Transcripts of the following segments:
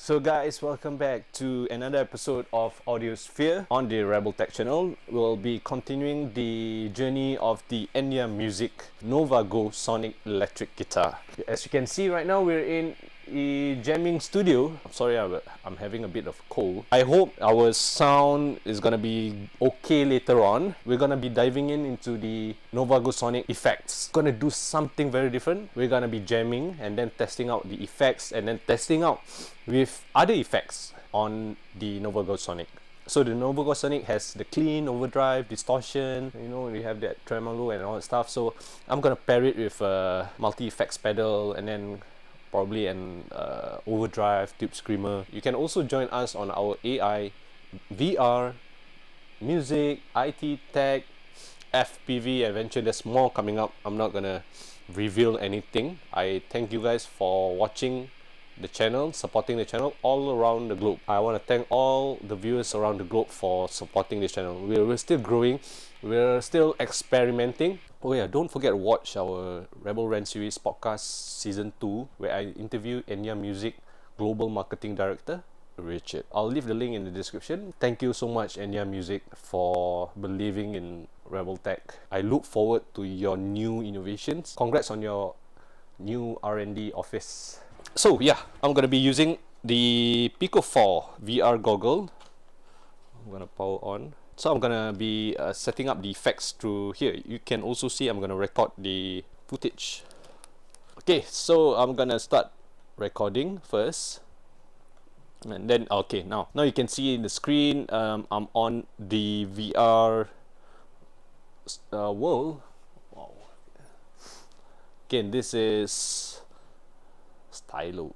So guys, welcome back to another episode of Audiosphere on the Rebeltech channel. We'll be continuing the journey of the ENYA Nova Go Sonic electric guitar. As you can see right now, we're in a jamming studio. I'm sorry, I'm having a bit of cold. I hope our sound is gonna be okay later on. We're gonna be diving into the Nova Go Sonic effects. Gonna do something very different. We're gonna be jamming and then testing out the effects and then testing out with other effects on the Nova Go Sonic. So the Nova Go Sonic has the clean, overdrive, distortion, you know, we have that tremolo and all that stuff. So I'm gonna pair it with a multi-effects pedal and then probably an overdrive, tube screamer. You can also join us on our AI, VR, music, IT, tech, FPV adventure. There's more coming up. I'm not gonna reveal anything. I thank you guys for watching the channel, supporting the channel all around the globe. I want to thank all the viewers around the globe for supporting this channel. We're still growing, we're still experimenting. Oh yeah, don't forget to watch our Rebel Ren series podcast season 2 where I interview ENYA Music Global Marketing Director Richard. I'll leave the link in the description. Thank you so much ENYA Music for believing in Rebeltech. I look forward to your new innovations. Congrats on your new R&D office. So yeah, I'm gonna be using the Pico 4 VR goggle. I'm gonna power on. So I'm gonna be setting up the effects through here. You can also see I'm gonna record the footage. Okay, so I'm gonna start recording first, and then okay, now you can see in the screen I'm on the VR world. Wow. Again, this is stylo.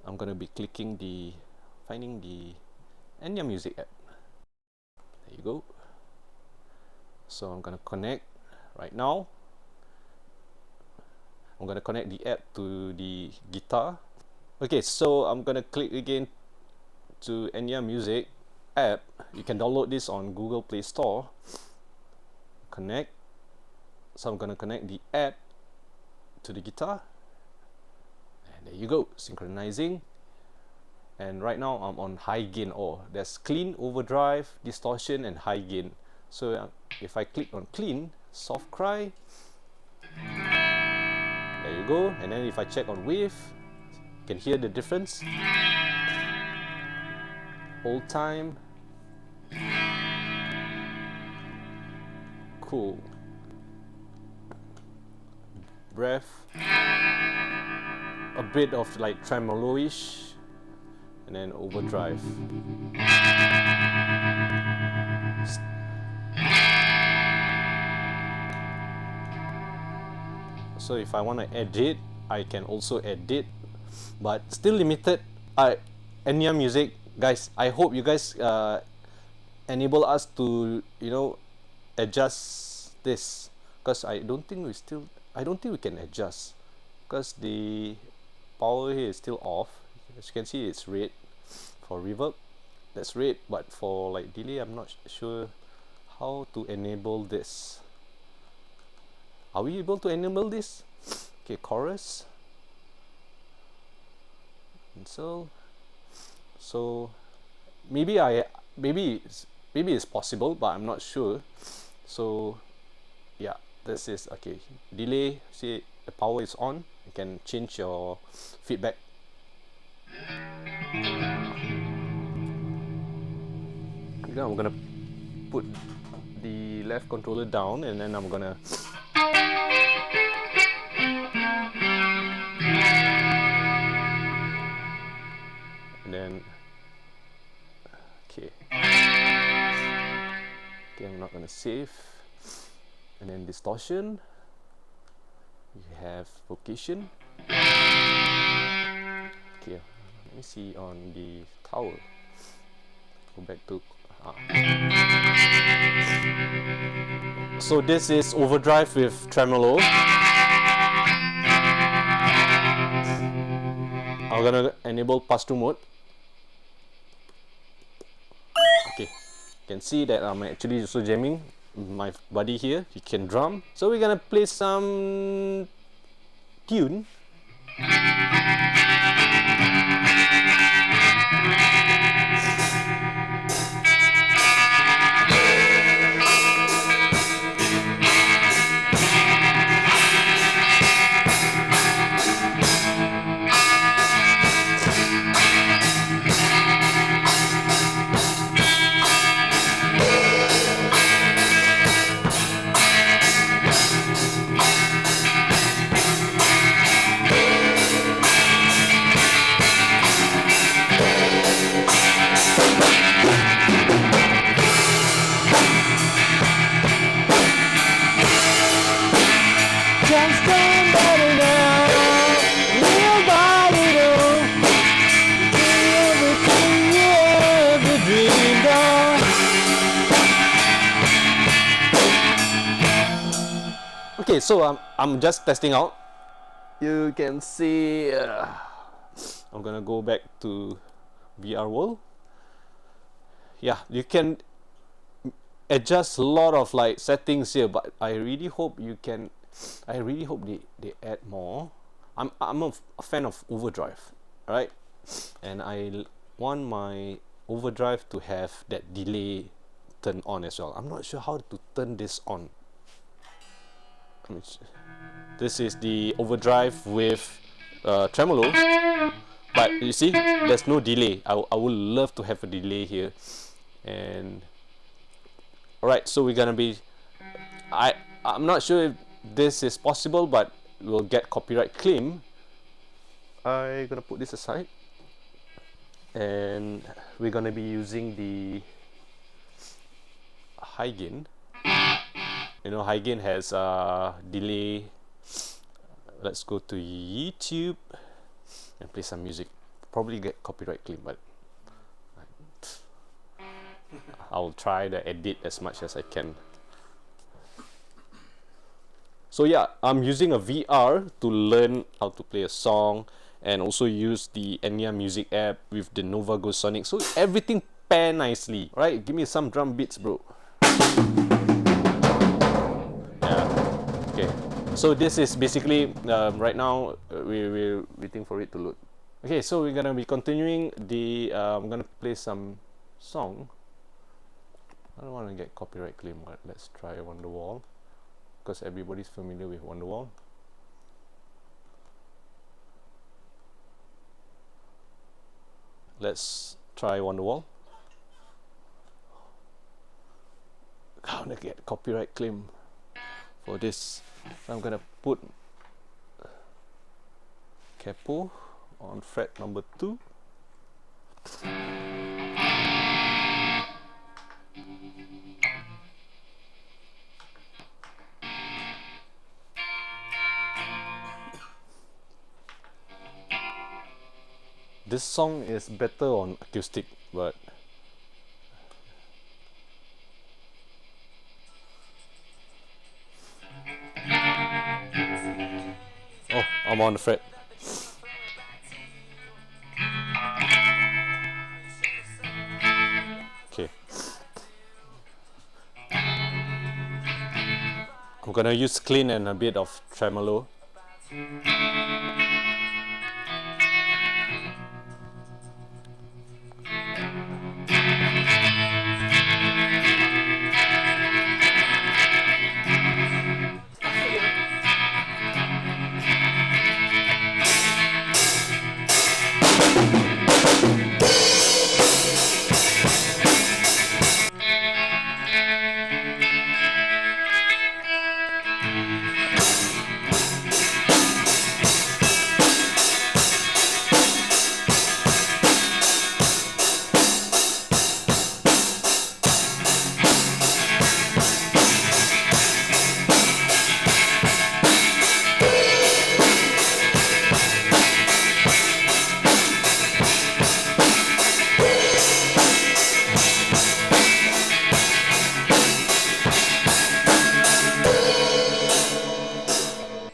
I'm gonna be clicking finding the ENYA Music app. There you go. So I'm gonna connect right now. I'm gonna connect the app to the guitar. Okay, so I'm gonna click again to ENYA Music app. You can download this on Google Play Store. Connect. So I'm gonna connect the app to the guitar. There you go, synchronizing. And right now I'm on high gain. Oh, there's clean, overdrive, distortion, and high gain. So if I click on clean, soft cry, there you go. And then if I check on wave, you can hear the difference. Old time, cool, breath, a bit of like tremolo-ish, and then overdrive. So if I want to edit, I can also edit, but still limited. ENYA Music guys, I hope you guys enable us to, you know, adjust this, because I don't think we can adjust, because the power here is still off. As you can see, it's red for reverb, that's red, but for like delay, I'm not sure how to enable this. Are we able to enable this? Okay, chorus, and so maybe it's possible, but I'm not sure. So yeah, this is okay. Delay, see the power is on. You can change your feedback. Now I'm gonna put the left controller down, and then I'm gonna okay, I'm not gonna save. And then distortion, we have vocation. Okay, let me see on the tower. Go back to so this is overdrive with tremolo. I'm gonna enable pass-through mode. Okay, you can see that I'm actually also jamming my buddy here. He can drum. So we're gonna play some tune. Okay, so I'm just testing out. You can see I'm gonna go back to VR world. Yeah, you can adjust a lot of like settings here, but I really hope you can. I really hope they add more. I'm a fan of overdrive, right? And I want my overdrive to have that delay turned on as well. I'm not sure how to turn this on. This is the overdrive with tremolo, but you see, there's no delay. I would love to have a delay here. And alright, so we're gonna be. I'm not sure if this is possible, but we'll get copyright claim. I'm gonna put this aside, and we're gonna be using the high gain. You know, high gain has delay. Let's go to YouTube and play some music. Probably get copyright claim, but I'll try to edit as much as I can. So yeah, I'm using a VR to learn how to play a song, and also use the ENYA Music app with the Nova Go Sonic. So everything pair nicely, right? Give me some drum beats, bro. Yeah. Okay. So this is basically right now we're waiting for it to load. Okay, so we're gonna be continuing the. I'm gonna play some song. I don't want to get copyright claim, but let's try Wonderwall, because everybody's familiar with Wonderwall. Let's try Wonderwall. I want to get copyright claim for this. So I'm gonna put capo on fret number 2. This song is better on acoustic, but oh, I'm on the fret. Okay. I'm gonna use clean and a bit of tremolo.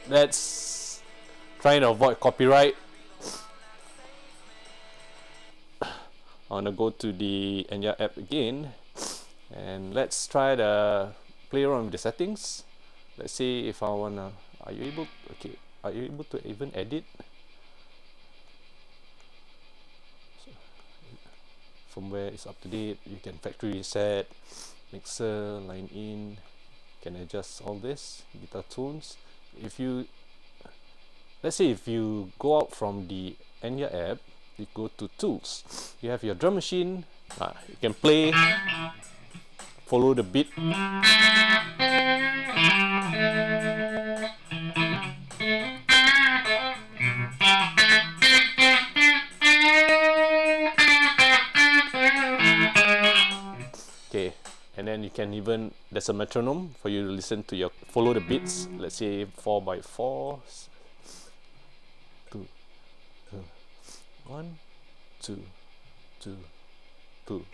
Let's try to avoid copyright. I want to go to the ENYA app again, and let's try to play around with the settings. Let's see if I wanna. Are you able? Okay. Are you able to even edit? Firmware is up to date. You can factory reset, mixer, line in. Can adjust all this. Guitar tones. If you, let's say if you go out from the ENYA app, you go to tools. You have your drum machine. You can play, follow the beat. Okay, and then you can even, there's a metronome for you to listen to your, follow the beats. Let's say 4x4. 2, 1, 2, 2, 2.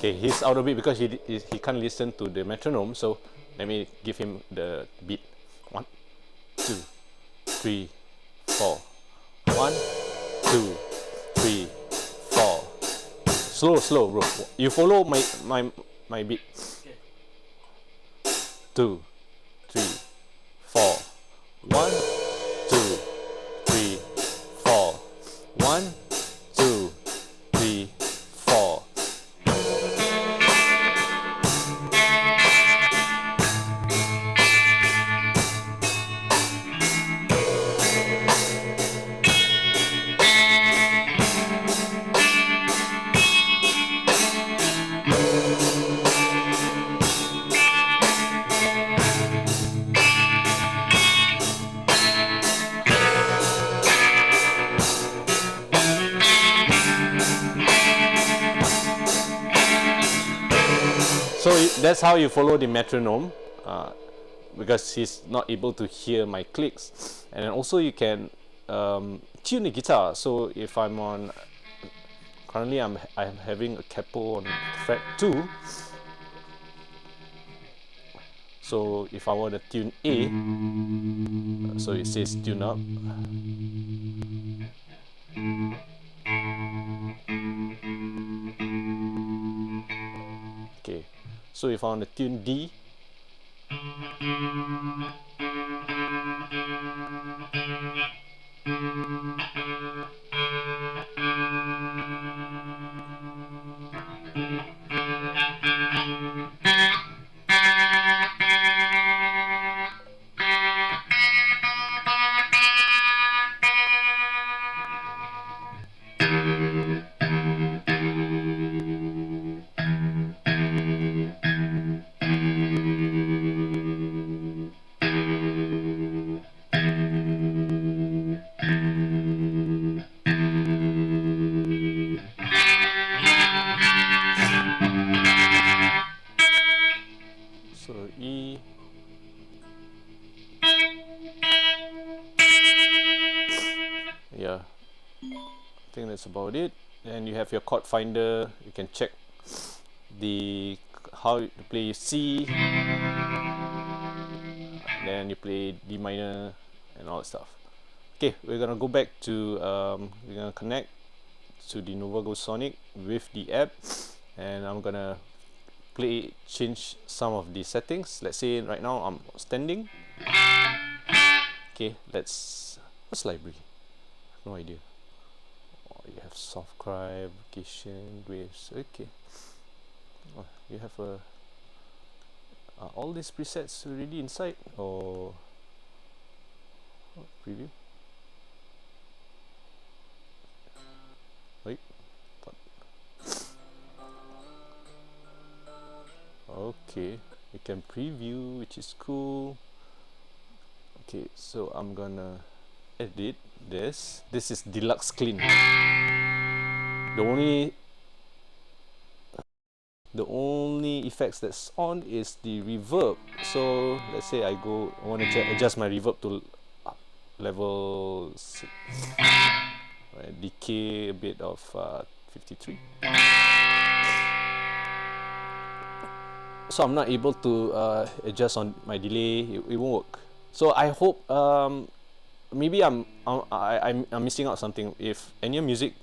Okay, he's out of beat because he can't listen to the metronome. So let me give him the beat. 1, 2, 3, 4. 1, 2, 3, 4. Slow, bro. You follow my beat. 2, 3, 4. 1, 2, 3, 4. 1, 2, 3, 4. So that's how you follow the metronome, because he's not able to hear my clicks. And then also you can tune the guitar. So if I'm on, currently I'm having a capo on fret 2. So if I want to tune A, so it says tune up. Okay, so if I want to tune D, so E, yeah, I think that's about it. And you have your chord finder. You can check the how to play C, then you play D minor and all that stuff. Okay, we're gonna go back to we're gonna connect to the Nova Go Sonic with the app, and I'm gonna change some of the settings. Let's say right now I'm standing. Okay, what's library? No idea. Oh, you have soft cry, vacation, waves. Okay. Oh, you have all these presets already inside, or preview. Wait. Okay, you can preview, which is cool. Okay, so I'm gonna edit this. This is deluxe clean. The only effects that's on is the reverb. So let's say I want to adjust my reverb to level 6. Right, decay a bit of 53. So I'm not able to adjust on my delay. It won't work. So I hope maybe I'm missing out something. If ENYA Music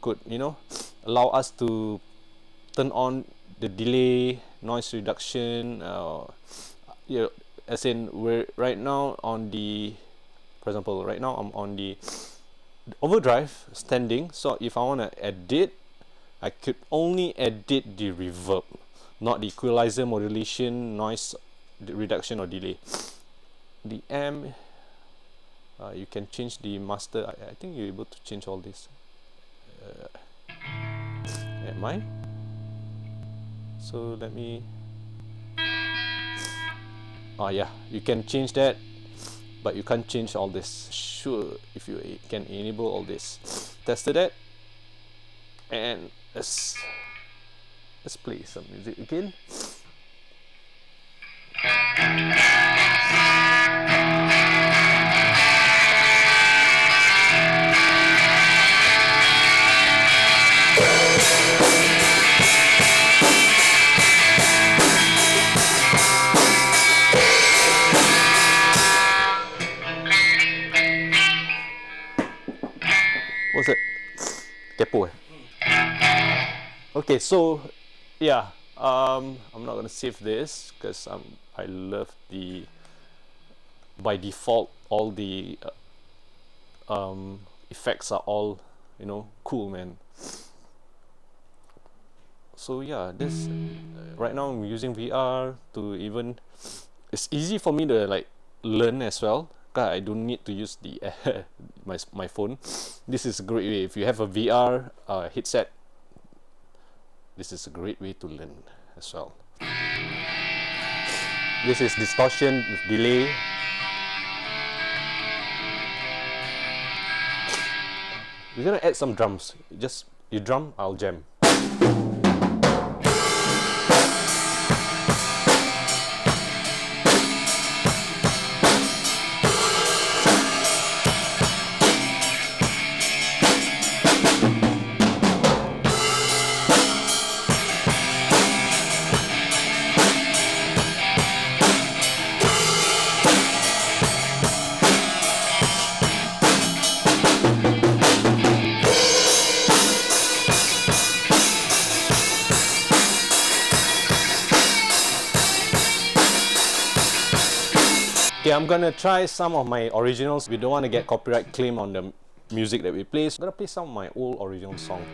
could, allow us to turn on the delay, noise reduction, as in we're right now on the, for example, right now I'm on the overdrive standing. So if I want to edit, I could only edit the reverb, not the equalizer, modulation, noise reduction or delay. The amp, you can change the master. I think you're able to change all this. Am I? So let me. Yeah, you can change that, but you can't change all this. Sure, if you can enable all this. Tested that, and let's play some music again. tempo. Okay, so yeah, I'm not gonna save this because I love the, by default, all the effects are all, you know, cool, man. So yeah, this right now I'm using VR to even, it's easy for me to like learn as well. Cause I don't need to use the my phone. This is a great way. If you have a VR headset, this is a great way to learn as well. This is distortion with delay. We're gonna add some drums. Just you drum, I'll jam. Okay, I'm gonna try some of my originals. We don't want to get copyright claim on the music that we play, so I'm gonna play some of my old original songs.